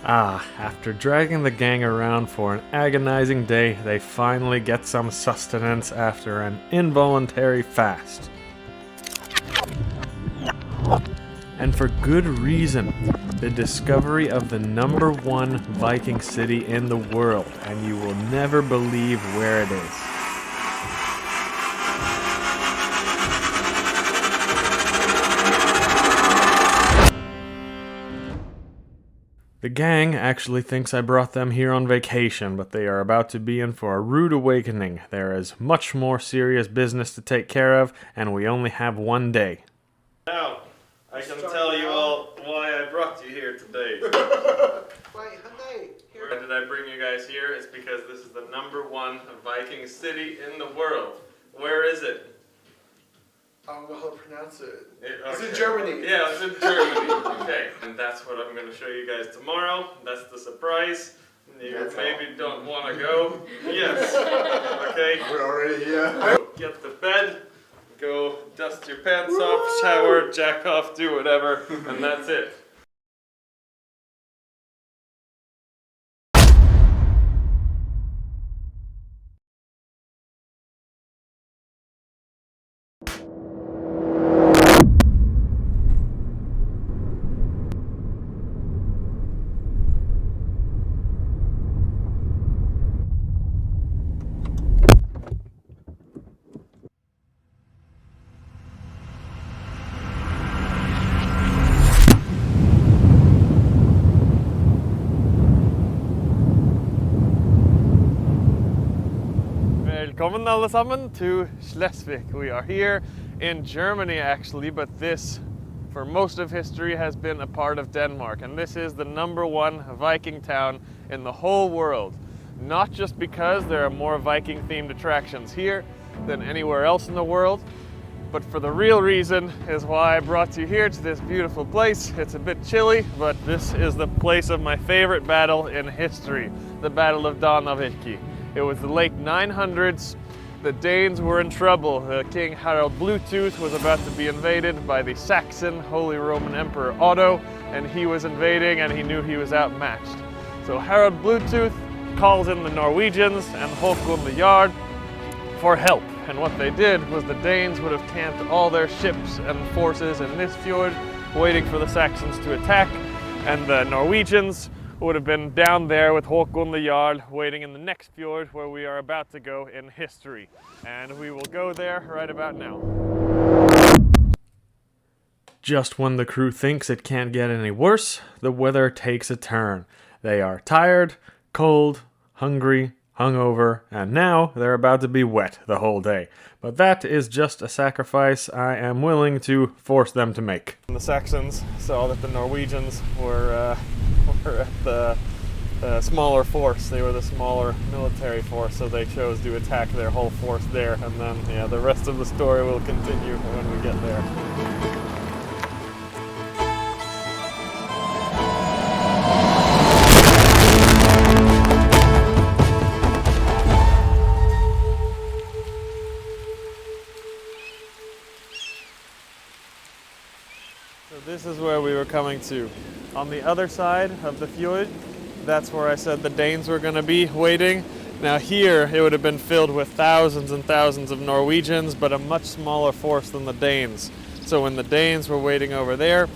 After dragging the gang around for an agonizing day, they finally get some sustenance after an involuntary fast. And for good reason. The discovery of the #1 Viking city in the world, and you will never believe where it is. The gang actually thinks I brought them here on vacation, but they are about to be in for a rude awakening. There is much more serious business to take care of, and we only have one day. Now, I can tell you all why I brought you here today. Why did I bring you guys here? It's because this is the #1 Viking city in the world. Where is it? I don't know how to pronounce it. Okay. It's in Germany. Yeah, it's in Germany. Okay, and that's what I'm going to show you guys tomorrow. That's the surprise. You maybe don't want to go. Yes. Okay. We're already here. Get the bed. Go dust your pants off, shower, jack off, do whatever, and that's it. Velkommen alle sammen to Schleswig. We are here in Germany actually, but this for most of history has been a part of Denmark, and this is the #1 Viking town in the whole world. Not just because there are more Viking themed attractions here than anywhere else in the world, but for the real reason is why I brought you here to this beautiful place. It's a bit chilly, but this is the place of my favorite battle in history, the Battle of Dannevirke. It was the late 900s. The Danes were in trouble. King Harald Bluetooth was about to be invaded by the Saxon Holy Roman Emperor Otto, and he was invading and he knew he was outmatched. So Harald Bluetooth calls in the Norwegians and Håkon the Jarl for help. And what they did was the Danes would have camped all their ships and forces in this fjord, waiting for the Saxons to attack, and the Norwegians would have been down there with Håkon the Jarl, waiting in the next fjord where we are about to go in history. And we will go there right about now. Just when the crew thinks it can't get any worse, the weather takes a turn. They are tired, cold, hungry, hungover, and now they're about to be wet the whole day. But that is just a sacrifice I am willing to force them to make. The Saxons saw that the Norwegians were at the smaller force. They were the smaller military force, so they chose to attack their whole force there, and then the rest of the story will continue when we get there. This is where we were coming to. On the other side of the fjord, that's where I said the Danes were going to be waiting. Now here, it would have been filled with thousands and thousands of Norwegians, but a much smaller force than the Danes. So when the Danes were waiting over there,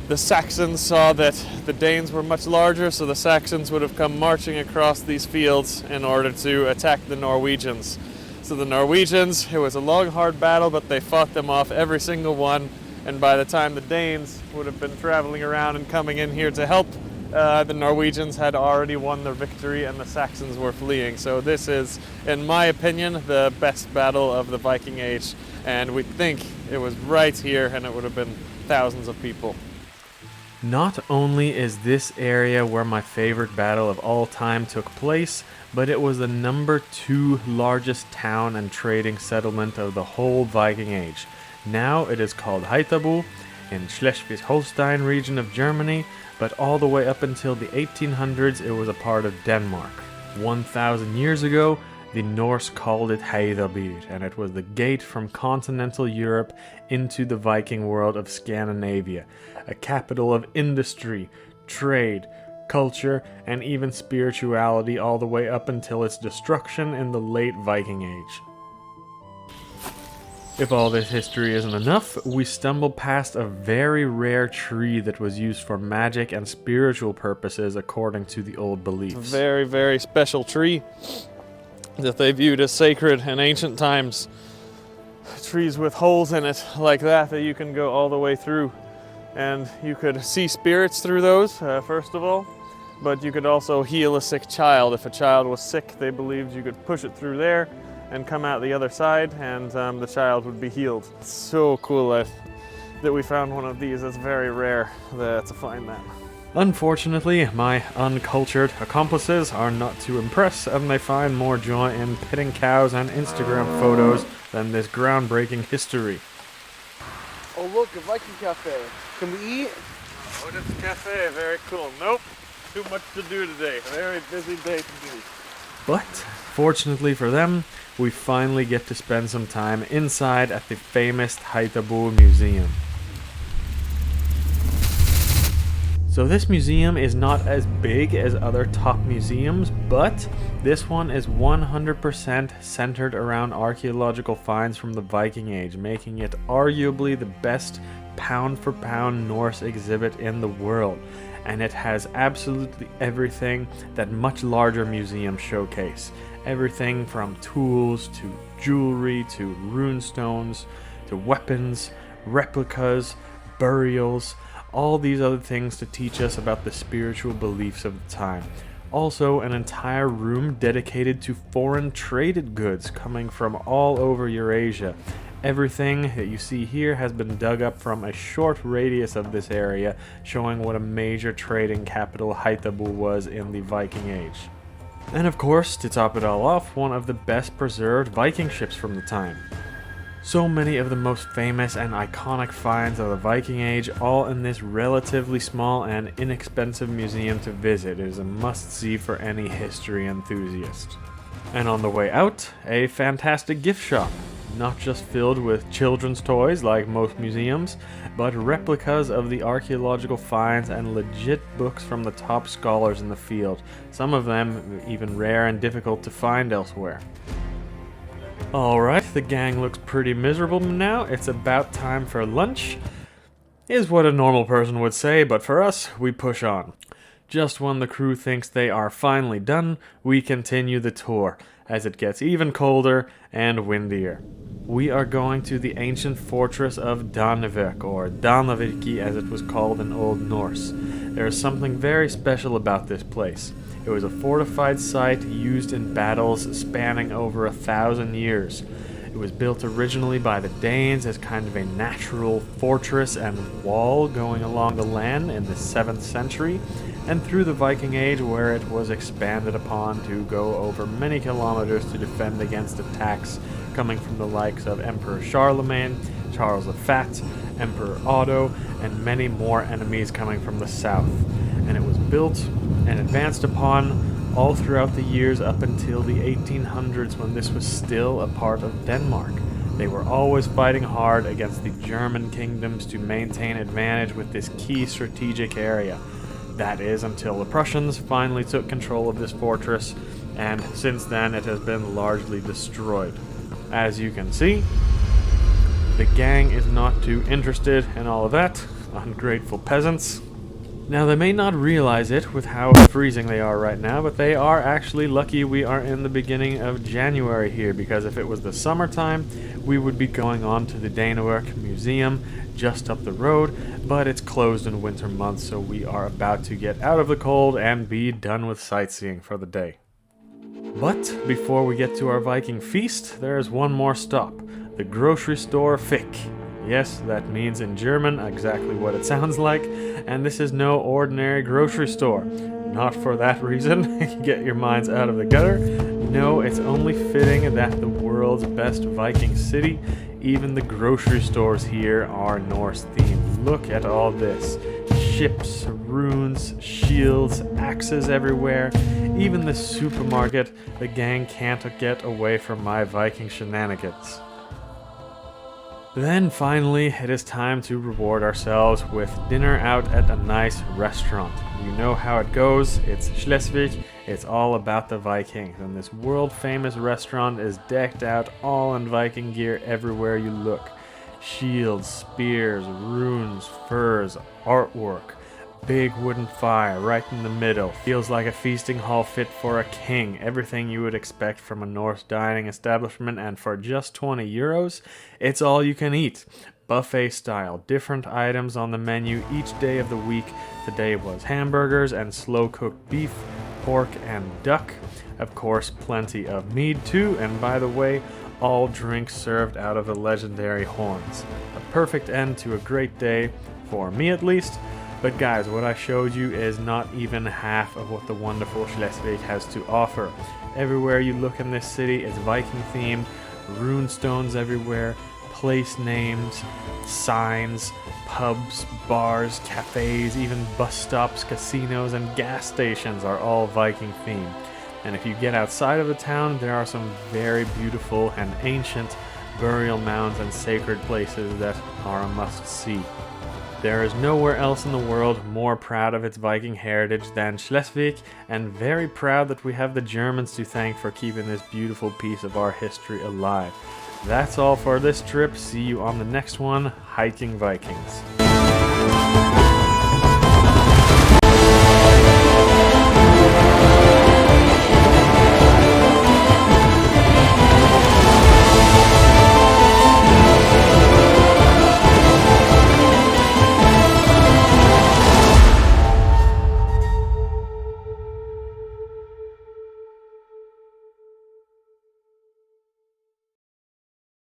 the Saxons saw that the Danes were much larger, so the Saxons would have come marching across these fields in order to attack the Norwegians. So the Norwegians, it was a long, hard battle, but they fought them off, every single one. And by the time the Danes would have been traveling around and coming in here to help, the Norwegians had already won their victory and the Saxons were fleeing. So this is, in my opinion, the best battle of the Viking Age. And we think it was right here, and it would have been thousands of people. Not only is this area where my favorite battle of all time took place, but it was the #2 largest town and trading settlement of the whole Viking Age. Now it is called Haitabu in Schleswig-Holstein region of Germany, but all the way up until the 1800s it was a part of Denmark. 1,000 years ago, the Norse called it Heiðabýr, and it was the gate from continental Europe into the Viking world of Scandinavia, a capital of industry, trade, culture, and even spirituality all the way up until its destruction in the late Viking Age. If all this history isn't enough, we stumble past a very rare tree that was used for magic and spiritual purposes according to the old beliefs. A very, very special tree that they viewed as sacred in ancient times. Trees with holes in it like that you can go all the way through. And you could see spirits through those, first of all. But you could also heal a sick child. If a child was sick, they believed you could push it through there and come out the other side, and the child would be healed. It's so cool that we found one of these. It's very rare to find that. Unfortunately, my uncultured accomplices are not too impressed, and they find more joy in petting cows and Instagram photos than this groundbreaking history. Oh look, a Viking cafe. Can we eat? Odins Cafe, very cool. Nope, too much to do today. Very busy day to do. But, fortunately for them, we finally get to spend some time inside at the famous Haitabu Museum. So this museum is not as big as other top museums, but this one is 100% centered around archaeological finds from the Viking Age, making it arguably the best pound-for-pound Norse exhibit in the world. And it has absolutely everything that much larger museums showcase. Everything from tools to jewelry to runestones to weapons, replicas, burials, all these other things to teach us about the spiritual beliefs of the time. Also, an entire room dedicated to foreign traded goods coming from all over Eurasia. Everything that you see here has been dug up from a short radius of this area, showing what a major trading capital Haitabu was in the Viking Age. And of course, to top it all off, one of the best preserved Viking ships from the time. So many of the most famous and iconic finds of the Viking Age, all in this relatively small and inexpensive museum to visit. It is a must-see for any history enthusiast. And on the way out, a fantastic gift shop. Not just filled with children's toys like most museums, but replicas of the archaeological finds and legit books from the top scholars in the field, some of them even rare and difficult to find elsewhere. Alright, the gang looks pretty miserable now. It's about time for lunch, is what a normal person would say, but for us, we push on. Just when the crew thinks they are finally done, we continue the tour, as it gets even colder and windier. We are going to the ancient fortress of Daneverk, or Dannevirke as it was called in Old Norse. There is something very special about this place. It was a fortified site used in battles spanning over 1,000 years. It was built originally by the Danes as kind of a natural fortress and wall going along the land in the 7th century, and through the Viking Age where it was expanded upon to go over many kilometers to defend against attacks coming from the likes of Emperor Charlemagne, Charles the Fat, Emperor Otto, and many more enemies coming from the south. And it was built and advanced upon all throughout the years up until the 1800s when this was still a part of Denmark. They were always fighting hard against the German kingdoms to maintain advantage with this key strategic area. That is until the Prussians finally took control of this fortress, and since then it has been largely destroyed. As you can see, the gang is not too interested in all of that. Ungrateful peasants. Now they may not realize it with how freezing they are right now, but they are actually lucky we are in the beginning of January here, because if it was the summertime, we would be going on to the Danewerk Museum just up the road, but it's closed in winter months, so we are about to get out of the cold and be done with sightseeing for the day. But before we get to our Viking feast, there is one more stop, the grocery store Fick. Yes, that means in German exactly what it sounds like, and this is no ordinary grocery store. Not for that reason, get your minds out of the gutter. No, it's only fitting that the world's best Viking city, even the grocery stores here are Norse themed. Look at all this. Ships, runes, shields, axes everywhere. Even the supermarket, the gang can't get away from my Viking shenanigans. Then finally, it is time to reward ourselves with dinner out at a nice restaurant. You know how it goes, it's Schleswig, it's all about the Vikings, and this world famous restaurant is decked out all in Viking gear everywhere you look. Shields, spears, runes, furs, artwork, big wooden fire right in the middle. Feels like a feasting hall fit for a king. Everything you would expect from a Norse dining establishment, and for just 20 euros, it's all you can eat. Buffet style, different items on the menu each day of the week. Today was hamburgers and slow-cooked beef, pork and duck. Of course, plenty of mead too, and by the way, all drinks served out of the legendary horns. A perfect end to a great day, for me at least. But guys, what I showed you is not even half of what the wonderful Schleswig has to offer. Everywhere you look in this city is Viking themed, rune stones everywhere, place names, signs, pubs, bars, cafes, even bus stops, casinos, and gas stations are all Viking themed. And if you get outside of the town, there are some very beautiful and ancient burial mounds and sacred places that are a must-see. There is nowhere else in the world more proud of its Viking heritage than Schleswig, and very proud that we have the Germans to thank for keeping this beautiful piece of our history alive. That's all for this trip. See you on the next one. Hiking Vikings.